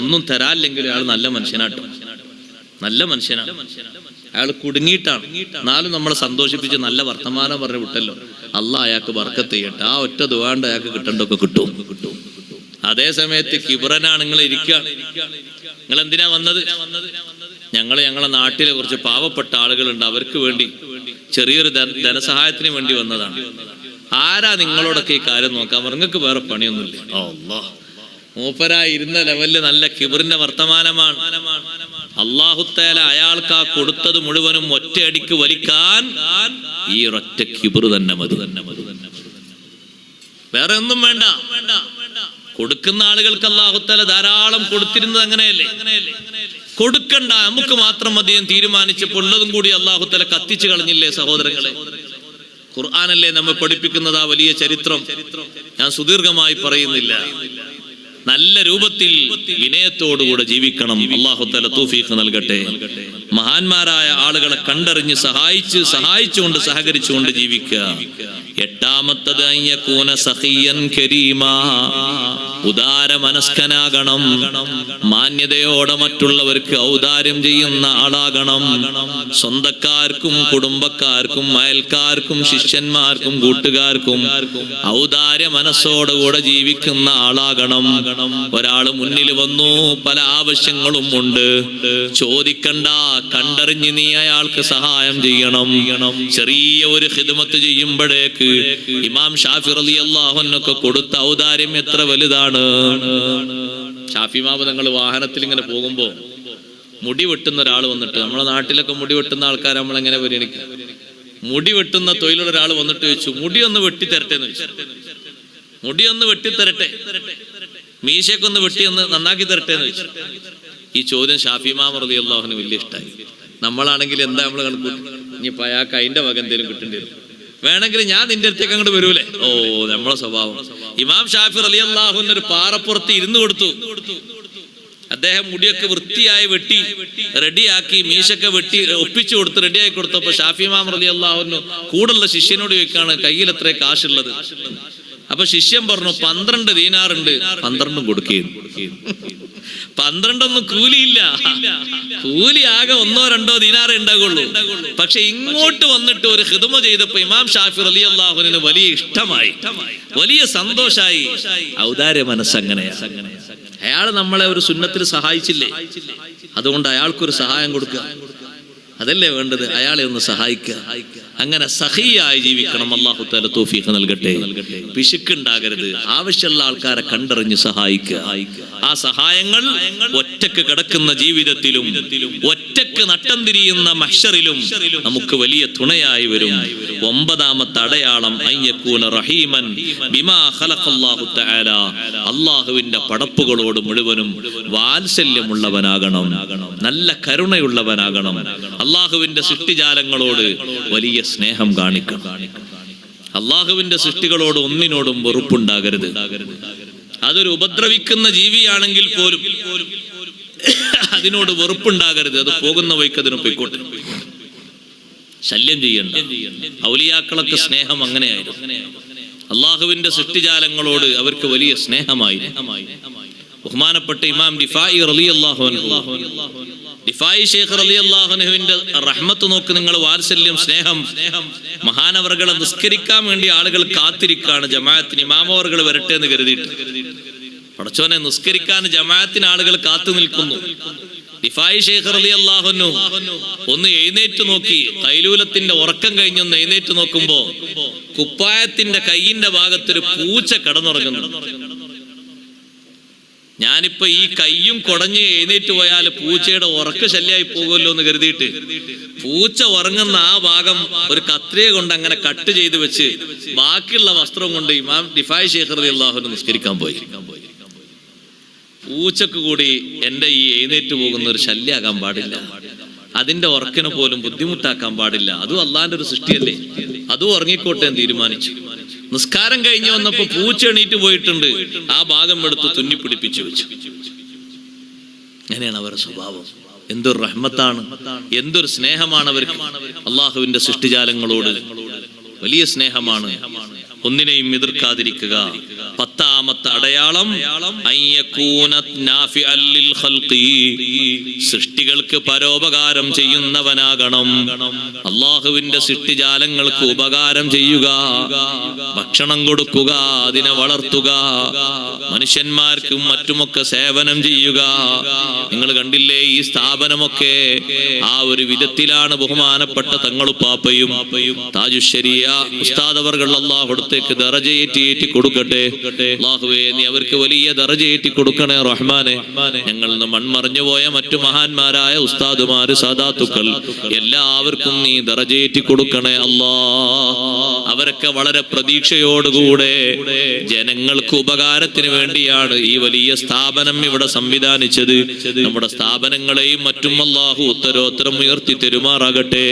ഒന്നും തരാല്ലെങ്കിലും അയാൾ നല്ല മനുഷ്യനാട്ടോ, നല്ല മനുഷ്യനാണ്. അയാൾ കുടുങ്ങിയിട്ടാണ്, എന്നാലും നമ്മളെ സന്തോഷിപ്പിച്ച് നല്ല വർത്തമാനം പറഞ്ഞ് വിട്ടല്ലോ, അള്ളാഹ് അയാൾക്ക് ബർക്കത്ത് ചെയ്യട്ടെ. ആ ഒറ്റ ദുആണ്ട് അയാൾക്ക് കിട്ടേണ്ടൊക്കെ കിട്ടും. അതേ സമയത്ത് കിബറനാണ് നിങ്ങൾ ഇരിക്കുക. നിങ്ങൾ എന്തിനാ വന്നത്? ഞങ്ങളെ നാട്ടിലെ കുറച്ച് പാവപ്പെട്ട ആളുകളുണ്ട്, അവർക്ക് വേണ്ടി ചെറിയൊരു ധനസഹായത്തിന് വേണ്ടി വന്നതാണ്. ആരാ നിങ്ങളോടൊക്കെ ഈ കാര്യം നോക്കാം, നിങ്ങൾക്ക് വേറെ പണിയൊന്നുമില്ല. അല്ലാഹ്, മൂപ്പരായി ഇരുന്ന ലെവലില് നല്ല കിബറിന്റെ വർത്തമാനമാണ്. അല്ലാഹു തആല അയാൾക്ക് ആ കൊടുത്തത് മുഴുവനും ഒറ്റയടിക്ക് വലിക്കാൻ ഈ ഒറ്റ കിബറ് തന്നെ മതി. വേറെ ഒന്നും വേണ്ട. കൊടുക്കുന്ന ആളുകൾക്ക് അല്ലാഹു തആല ധാരാളം കൊടുത്തിരുന്നത് അങ്ങനെയല്ലേ. കൊടുക്കണ്ട, നമുക്ക് മാത്രം മതിയെന്ന് തീരുമാനിച്ചപ്പോൾ ഉള്ളതും കൂടി അല്ലാഹു തആല കത്തിച്ചു കളഞ്ഞില്ലേ സഹോദരങ്ങളെ. ഖുർആനല്ലേ നമ്മെ പഠിപ്പിക്കുന്നത് ആ വലിയ ചരിത്രം. ഞാൻ സുദീർഘമായി പറയുന്നില്ല. നല്ല രൂപത്തിൽ വിനയത്തോടുകൂടെ ജീവിക്കണം. അല്ലാഹു തആല തൗഫീഖ് നൽകട്ടെ. മഹാന്മാരായ ആളുകളെ കണ്ടറിഞ്ഞ് സഹായിച്ചുകൊണ്ട് സഹകരിച്ചുകൊണ്ട് ജീവിക്കുക. എട്ടാമത്തത് അയ്യകൂന സഖിയൻ കരീമാ. ഉദാര മനസ്കനാകണം. മാന്യതയോടെ മറ്റുള്ളവർക്ക് ഔദാര്യം ചെയ്യുന്ന ആളാകണം. സ്വന്തക്കാർക്കും കുടുംബക്കാർക്കും അയൽക്കാർക്കും ശിഷ്യന്മാർക്കും കൂട്ടുകാർക്കും ഔദാര്യ മനസ്സോടുകൂടെ ജീവിക്കുന്ന ആളാകണം. ഒരാള് മുന്നിൽ വന്നു, പല ആവശ്യങ്ങളും ഉണ്ട്, ചോദിക്കണ്ട, കണ്ടറിഞ്ഞ് നീ അയാൾക്ക് സഹായം ചെയ്യണം. ചെറിയ ഒരു ഖിദ്മത്ത് ചെയ്യുമ്പോഴേക്ക് ഇമാം ഷാഫി റളിയല്ലാഹു അൻഹു കൊടുത്ത ഔദാര്യം എത്ര വലുതാണ്. ഷാഫി ഇമാം തങ്ങൾ വാഹനത്തിൽ ഇങ്ങനെ പോകുമ്പോ മുടി വെട്ടുന്ന ഒരാൾ വന്നിട്ട്, നമ്മളെ നാട്ടിലൊക്കെ മുടി വെട്ടുന്ന ആൾക്കാർ നമ്മളെങ്ങനെ പരിഗണിക്കുക, മുടി വെട്ടുന്ന തൊഴിലുള്ള ഒരാൾ വന്നിട്ട് ചോദിച്ചു, മുടി ഒന്ന് വെട്ടിത്തരട്ടെ എന്ന് ചോദിച്ചു. മുടി ഒന്ന് വെട്ടിത്തരട്ടെ, മീശയൊക്കെ ഒന്ന് വെട്ടി ഒന്ന് നന്നാക്കി തരട്ടെ എന്ന് ചോദിച്ചു. ഈ ചോദ്യം ഷാഫി ഇമാം റളിയല്ലാഹു അൻഹു വലിയ ഇഷ്ടമായി. നമ്മളാണെങ്കിൽ എന്താ നമ്മൾ കണക്കൂട്ടും, ഇനിയിപ്പോ അയാൾക്ക് അതിന്റെ വക എന്തെങ്കിലും കിട്ടേണ്ടി വരും, വേണമെങ്കിൽ ഞാൻ നിന്റെ അടുത്തേക്ക് അങ്ങോട്ട് വരൂലേ. ഓ, നമ്മളെ സ്വഭാവം. ഇമാം ഷാഫി റളിയല്ലാഹു അൻഹു ഒരു പാറപ്പുറത്ത് ഇരുന്ന് കൊടുത്തു. അദ്ദേഹം മുടിയൊക്കെ വൃത്തിയായി വെട്ടി റെഡിയാക്കി, മീശൊക്കെ വെട്ടി ഒപ്പിച്ചു കൊടുത്ത് റെഡിയാക്കി കൊടുത്തപ്പോ ഷാഫി ഇമാം റളിയല്ലാഹു അൻഹു കൂടുള്ള ശിഷ്യനോട് ചോദിക്കാണ്, കയ്യിൽ എത്ര കാശുള്ളത്? അപ്പൊ ശിഷ്യൻ പറഞ്ഞു, 12 ദീനാറുണ്ട്, 12 കൊടുക്കുകയും. 12 കൂലിയില്ല. കൂലി ആകെ 1-2 ദിനാറേ ഉണ്ടാകുള്ളൂ. പക്ഷെ ഇങ്ങോട്ട് വന്നിട്ട് ഒരു ഖിദ്മ ചെയ്തപ്പോ ഇമാം ഷാഫി റളിയല്ലാഹു അൻഹു വലിയ ഇഷ്ടമായി, വലിയ സന്തോഷായി. ഔദാര്യ മനസ്സങ്ങനെയാ. അയാൾ നമ്മളെ ഒരു സുന്നത്തിൽ സഹായിച്ചില്ലേ, അതുകൊണ്ട് അയാൾക്കൊരു സഹായം കൊടുക്കുക, അതല്ലേ വേണ്ടത്. അയാളെ ഒന്ന് സഹായിക്കുക. അങ്ങനെ സഖിയായി ജീവിക്കണം. അല്ലാഹു തആല തൗഫീഖ് നൽകട്ടെ. പിശുക്കുണ്ടാകരുത്. ആവശ്യമുള്ള ആൾക്കാരെ കണ്ടറിഞ്ഞ് സഹായിക്കുക. ആ സഹായങ്ങൾ ഒറ്റക്ക് കിടക്കുന്ന ജീവിതത്തിലും ഒറ്റക്ക് നട്ടം തിരിയുന്ന മഹ്ശറിലും നമുക്ക് വലിയ തുണയായി വരും. 9ാമത്തെ അടയാളം അയ്യകൂന റഹീമൻ ബിമാ ഖലഖല്ലാഹു തആല. അല്ലാഹുവിന്റെ പടപ്പുകളോട് മുഴുവനും വാത്സല്യമുള്ളവനാകണം, നല്ല കരുണയുള്ളവനാകണം. അല്ലാഹുവിന്റെ സൃഷ്ടിജാലങ്ങളോട് വലിയ സ്നേഹം കാണിക്കണം. അല്ലാഹുവിന്റെ സൃഷ്ടികളോട് ഒന്നിനോടും വെറുപ്പുണ്ടാകരുത്. അതൊരു ഉപദ്രവിക്കുന്ന ജീവിയാണെങ്കിൽ പോലും അതിനോട് വെറുപ്പുണ്ടാകരുത്. അത് പോകുന്ന വഴിക്ക് അതിന് പൊയ്ക്കോട്ടെ, ശല്യം ചെയ്യണ്ട. ഔലിയാക്കളൊക്കെ സ്നേഹം അങ്ങനെയായിരുന്നു. അല്ലാഹുവിന്റെ സൃഷ്ടിജാലങ്ങളോട് അവർക്ക് വലിയ സ്നേഹമായി. ബഹുമാനപ്പെട്ട ഇമാം ദിഫായി റളിയല്ലാഹു അൻഹു, ദിഫായി ശൈഖ് റളിയല്ലാഹു അൻഹുവിന്റെ റഹ്മത്ത് നോക്ക് നിങ്ങൾ, വാത്സല്യം, സ്നേഹം. മഹാനവറുകളെ നിസ്കരിക്കാൻ വേണ്ടി ആളുകൾ കാത്തിരിക്കാണ്. ജമാഅത്തിന് ഇമാമവറുകൾ വരട്ടെ എന്ന് കരുതിയിട്ട്. പടച്ചോനെ, നിസ്കരിക്കാൻ ജമാഅത്തിന് ആളുകൾ കാത്തു നിൽക്കുന്നു. ദിഫായി ശൈഖ് റളിയല്ലാഹു അൻഹു ഒന്ന് എഴുന്നേറ്റ് നോക്കി. കൈലൂലത്തിന്റെ ഉറക്കം കഴിഞ്ഞൊന്ന് എഴുന്നേറ്റ് നോക്കുമ്പോ കുപ്പായത്തിന്റെ കൈയിന്റെ ഭാഗത്തൊരു പൂച്ച കിടന്നുറങ്ങുന്നു. ഞാനിപ്പോ ഈ കയ്യും കുടഞ്ഞ് എഴുന്നേറ്റ് പോയാൽ പൂച്ചയുടെ ഉറക്ക ശല്യമായി പോകുമല്ലോ എന്ന് കരുതിയിട്ട് പൂച്ച ഉറങ്ങുന്ന ആ ഭാഗം ഒരു കത്രിക കൊണ്ട് അങ്ങനെ കട്ട് ചെയ്ത് വെച്ച് ബാക്കിയുള്ള വസ്ത്രം കൊണ്ട് ഇമാം ദിഫായി ശൈഖ് റളിയല്ലാഹു അൻഹു നിസ്കരിക്കാൻ പോയി. പൂച്ചക്ക് കൂടി എന്റെ ഈ എഴുന്നേറ്റ് പോകുന്ന ഒരു ശല്യമാകാൻ പാടില്ല, അതിന്റെ ഉറക്കിന് പോലും ബുദ്ധിമുട്ടാക്കാൻ പാടില്ല. അതും അള്ളാന്റെ ഒരു സൃഷ്ടിയല്ലേ, അതും ഉറങ്ങിക്കോട്ടെ എന്ന് തീരുമാനിച്ചു. നിസ്കാരം കഴിഞ്ഞു വന്നപ്പോ പൂച്ച എണീറ്റ് പോയിട്ടുണ്ട്. ആ ഭാഗം എടുത്ത് തുന്നിപ്പിടിപ്പിച്ചു വെച്ചു. അങ്ങനെയാണ് അവരുടെ സ്വഭാവം. എന്തൊരു റഹ്മത്താണ്, എന്തൊരു സ്നേഹമാണ് അവർക്ക്. അള്ളാഹുവിന്റെ സൃഷ്ടിജാലങ്ങളോട് വലിയ സ്നേഹമാണ്. ഒന്നിനെയും എതിർക്കാതിരിക്കുക. 10ാമത്തെ അടയാളം സൃഷ്ടികൾക്ക് പരോപകാരം ചെയ്യുന്നവനാകണം. അള്ളാഹുവിന്റെ സൃഷ്ടിജാലങ്ങൾക്ക് ഉപകാരം ചെയ്യുക, ഭക്ഷണം കൊടുക്കുക, അതിനെ വളർത്തുക, മനുഷ്യന്മാർക്കും മറ്റുമൊക്കെ സേവനം ചെയ്യുക. നിങ്ങൾ കണ്ടില്ലേ, ഈ സ്ഥാപനമൊക്കെ ആ ഒരു വിധത്തിലാണ്. ബഹുമാനപ്പെട്ട തങ്ങളുപ്പാപ്പയും താജുശ്ശരിയ ഉസ്താദ് അവർകൾ അല്ലാഹു അടുത്തേക്ക് ദറജയേറ്റി കൊടുക്കട്ടെ. അല്ലാഹുവേ, നീ അവർക്ക് വലിയ ദറജയേറ്റി കൊടുക്കണേ റഹ്മാനെ. ഞങ്ങളിൽ നിന്ന് മൺമറഞ്ഞു പോയ മറ്റു മഹാന്മാരായ ഉസ്താദുമാര്, സാദാത്തുക്കൾ എല്ലാവർക്കും നീ ദറജയേറ്റി കൊടുക്കണേ അല്ലാ. അവരൊക്കെ വളരെ പ്രതീക്ഷയോടുകൂടെ ജനങ്ങൾക്ക് ഉപകാരത്തിന് വേണ്ടിയാണ് ഈ വലിയ സ്ഥാപനം ഇവിടെ സംവിധാനിച്ചത്. നമ്മുടെ സ്ഥാപനങ്ങളെയും മറ്റും അല്ലാഹു ഉത്തരോത്തരം ഉയർത്തി തെരുമാറാകട്ടെ.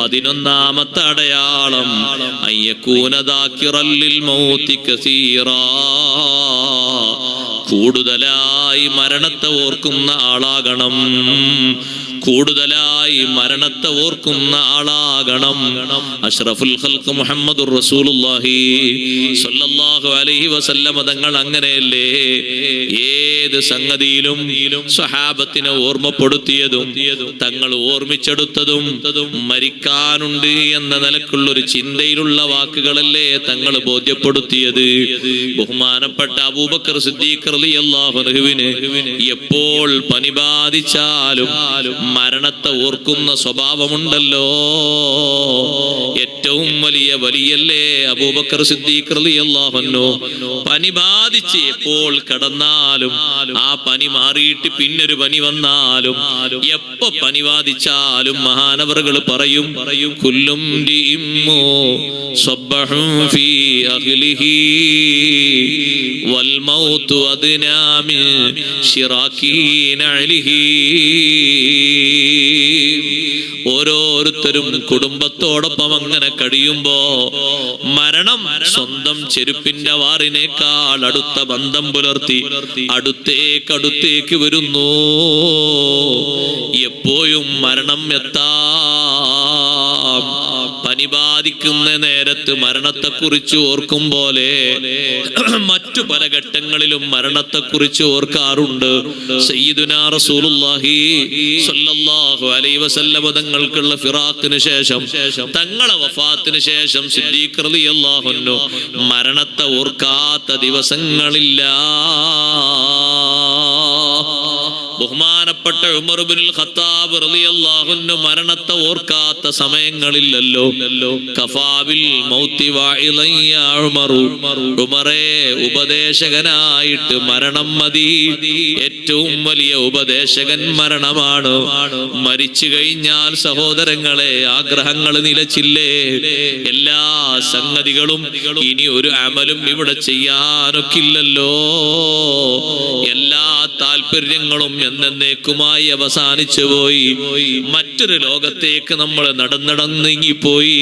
11ാമത്തെ അടയാളം അയ്യകൂന ദാകിറൽ ലിൽ മൗതി കസീറാ. കൂടുതലായി മരണത്തെ ഓർക്കുന്ന ആളാകണം, കൂടുതലായി മരണത്തെ ഓർക്കുന്ന ആളാകണം. അഷ്റഫുൽ ഖൽഖ് മുഹമ്മദുർ റസൂലുള്ളാഹി സ്വല്ലല്ലാഹു അലൈഹി വസല്ലം തങ്ങൾ അങ്ങനെയല്ലേ ഏത് സംഗതിയിലും സ്വഹാബത്തിനെ ഓർമ്മപ്പെടുത്തിയതും തങ്ങൾ ഓർമ്മിച്ചെടുത്തതും മരിക്കാനുണ്ട് എന്ന നിലക്കുള്ള ഒരു ചിന്തയിലുള്ള വാക്കുകളല്ലേ തങ്ങൾ ബോധ്യപ്പെടുത്തിയത്. ബഹുമാനപ്പെട്ട അബൂബക്കർ സിദ്ദീഖ് റളിയല്ലാഹു അൻഹുവിന് എപ്പോൾ പനി ബാധിച്ചാലും മരണത്തെ ഓർക്കുന്ന സ്വഭാവമുണ്ടല്ലോ. ഏറ്റവും വലിയ വലിയല്ലേ അബൂബക്കർ സിദ്ദീഖ് റളിയല്ലാഹു അൻഹു. പനി ബാധിച്ച് എപ്പോൾ കിടന്നാലും ആ പനി മാറിയിട്ട് പിന്നൊരു പനി വന്നാലും എപ്പോ പനി ബാധിച്ചാലും മഹാനവറുകൾ പറയും കുല്ലും ദിഇമ്മു സബ്ബഹു ഫീ അഹ്ലിഹി വൽ മൗതു അദ്നാ മിൻ ശിറാകി നഅലിഹി. ഓരോരുത്തരും കുടുംബത്തോടൊപ്പം അങ്ങനെ കഴിയുമ്പോ മരണം സ്വന്തം ചെരുപ്പിന്റെ വാറിനേക്കാൾ അടുത്ത ബന്ധം പുലർത്തി അടുത്തേക്ക് വരുന്നു. എപ്പോഴും മരണം എത്താം. പനി ബാധിക്കുന്ന നേരത്ത് മരണത്തെക്കുറിച്ച് ഓർക്കും പോലെ മറ്റു പല ഘട്ടങ്ങളിലും മരണത്തെക്കുറിച്ച് ഓർക്കാറുണ്ട്. സയ്യിദുനാ റസൂലുള്ളാഹി സ്വല്ലല്ലാഹു അലൈഹി വസല്ലം തങ്ങൾക്കുള്ള ഫിറാഖിന് ശേഷം, തങ്ങളെ വഫാത്തിന് ശേഷം സിദ്ദീഖ് റളിയല്ലാഹു അൻഹു മരണത്തെ ഓർക്കാത്ത ദിവസങ്ങളില്ല. ബഹുമാനപ്പെട്ട ഉമർ ഇബ്നുൽ ഖത്താബ് റളിയല്ലാഹു അൻഹു മരണത്തെ ഓർക്കാത്ത സമയങ്ങളില്ലല്ലോ. കഫാബിൽ മൗതി വാഇലൻ യാ ഉമറു, ഉമറേ ഉപദേശകനായിട്ട് മരണം മതി. ഏറ്റവും വലിയ ഉപദേശകൻ മരണമാണ്. മരിച്ചു കഴിഞ്ഞാൽ സഹോദരങ്ങളെ ആഗ്രഹങ്ങൾ നിലച്ചില്ലേ? എല്ലാ സംഗതികളും ഇനി ഒരു അമലും ഇവിടെ ചെയ്യാനൊക്കില്ലല്ലോ. എല്ലാ താല്പര്യങ്ങളും എന്നേക്കുമായി അവസാനിച്ചു പോയി. മറ്റൊരു ലോകത്തേക്ക് നമ്മൾ നടന്നിറങ്ങിപ്പോയി.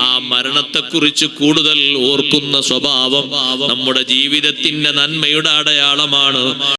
ആ മരണത്തെക്കുറിച്ച് കൂടുതൽ ഓർക്കുന്ന സ്വഭാവം നമ്മുടെ ജീവിതത്തിന്റെ നന്മയുടെ അടയാളമാണ്.